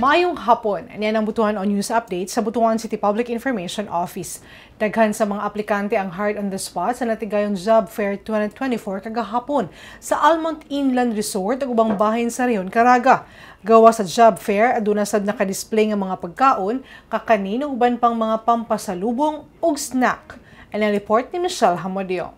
Maayong hapon, yan ang Butuan on News Update sa Butuan City Public Information Office. Daghan sa mga aplikante ang hired on the spot sa natigayong Job Fair 2024 kagahapon sa Almont Inland Resort ug ubang bahin sa Rehiyon, Caraga. Gawa sa Job Fair, aduna sad nakadisplay nga mga pagkaon, kakanin ug uban pang mga pampasalubong ug snack. Ang report ni Michelle Hamodio.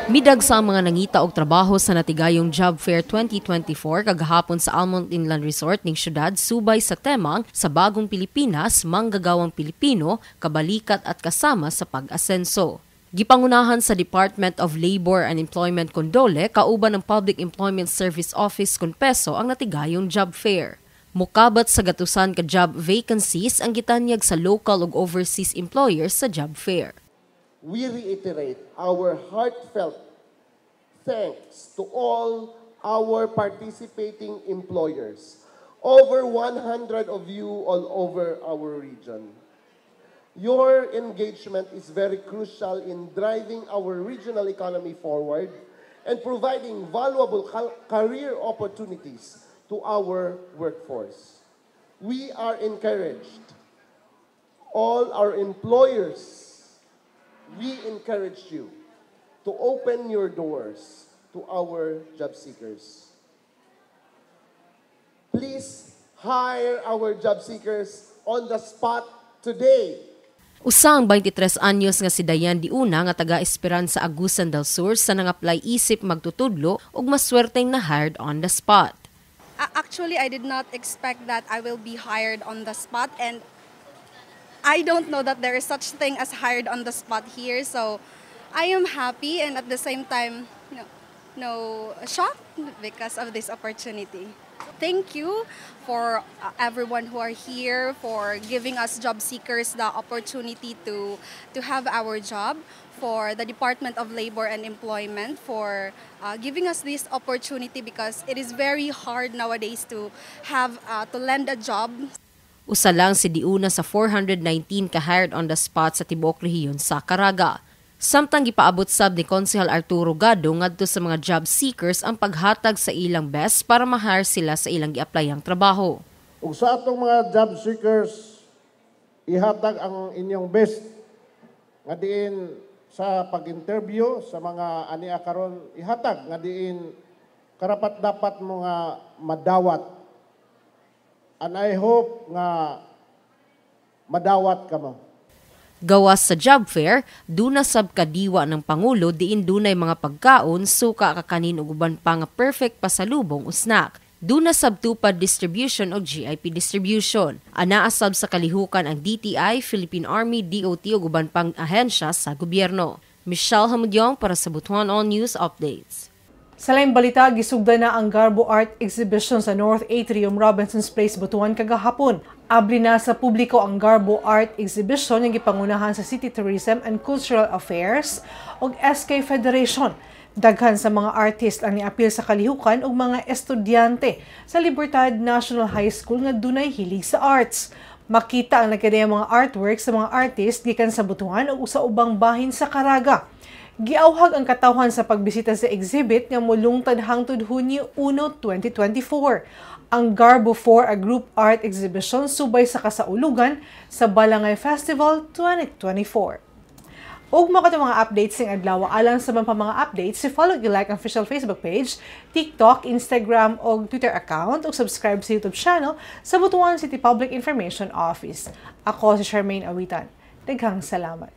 Midag sa mga nangita og trabaho sa natigayong Job Fair 2024 kagahapon sa Almont Inland Resort ning syudad subay sa temang sa bagong Pilipinas, manggagawang Pilipino, kabalikat at kasama sa pag-asenso. Gipangunahan sa Department of Labor and Employment Condole kauban ng Public Employment Service Office Conpeso ang natigayong Job Fair. Mukabat sa gatusan ka job vacancies ang gitanyag sa local ug overseas employers sa Job Fair. We reiterate our heartfelt thanks to all our participating employers, over 100 of you all over our region. Your engagement is very crucial in driving our regional economy forward and providing valuable career opportunities to our workforce. We are encouraged, all our employers, we encourage you to open your doors to our job seekers. Please hire our job seekers on the spot today. Usang 23 anyos nga si Dayan Diuna nga taga-Esperanza Agusan del Sur sa nang-apply isip magtutudlo ug maswerteng na hired on the spot. Actually, I did not expect that I will be hired on the spot, and I don't know that there is such thing as hired on the spot here, so I am happy and at the same time, no shocked because of this opportunity. Thank you for everyone who are here, for giving us job seekers the opportunity to have our job, for the Department of Labor and Employment for giving us this opportunity because it is very hard nowadays to have to land a job. Usa lang si Diuna sa 419 ka-hired on the spot sa tibuok rehiyon sa Caraga. Samtang gipaabot sab ni Konsehal Arturo Gado ngadto sa mga job seekers ang paghatag sa ilang best para ma-hire sila sa ilang gi-applyang trabaho. Ug sa atong mga job seekers, ihatag ang inyong best nga diin sa pag-interview sa mga ania karon, ihatag nga diin karapat dapat mo nga madawat. And I hope nga madawat ka mo. Gawas sa job fair, duna sab kadiwa ng Pangulo diin dunay mga pagkaon, suka kakanin ug uban pa nga perfect pasalubong o snack. Duna sab tupad distribution o GIP distribution. Anaa sab sa kalihukan ang DTI, Philippine Army, DOT ug uban pang ahensya sa gobyerno. Michelle Hamudyong para sa Butuan All News Updates. Sa laing balita, gisugda na ang Garbo Art Exhibition sa North Atrium, Robinsons Place, Butuan kagahapon. Abli na sa publiko ang Garbo Art Exhibition yung gipangunahan sa City Tourism and Cultural Affairs ug SK Federation. Daghan sa mga artist ang niapil sa kalihukan ug mga estudyante sa Libertad National High School nga dunay hilig sa arts. Makita ang nagkadayang mga artwork sa mga artist gikan sa Butuan ug usa ubang bahin sa Caraga. Giawhag ang katawhan sa pagbisita sa exhibit nga mulungtad hangtod Hunyo 1, 2024. Ang Garbo 4 a group art exhibition subay sa kasaulugan sa Balangay Festival 2024. Ug mo kato mga updates ng adlaw alang sa mga updates, follow i-like ang official Facebook page, TikTok, Instagram ug Twitter account ug subscribe sa YouTube channel sa Butuan City Public Information Office. Ako si Charmaine Awitan. Daghang salamat.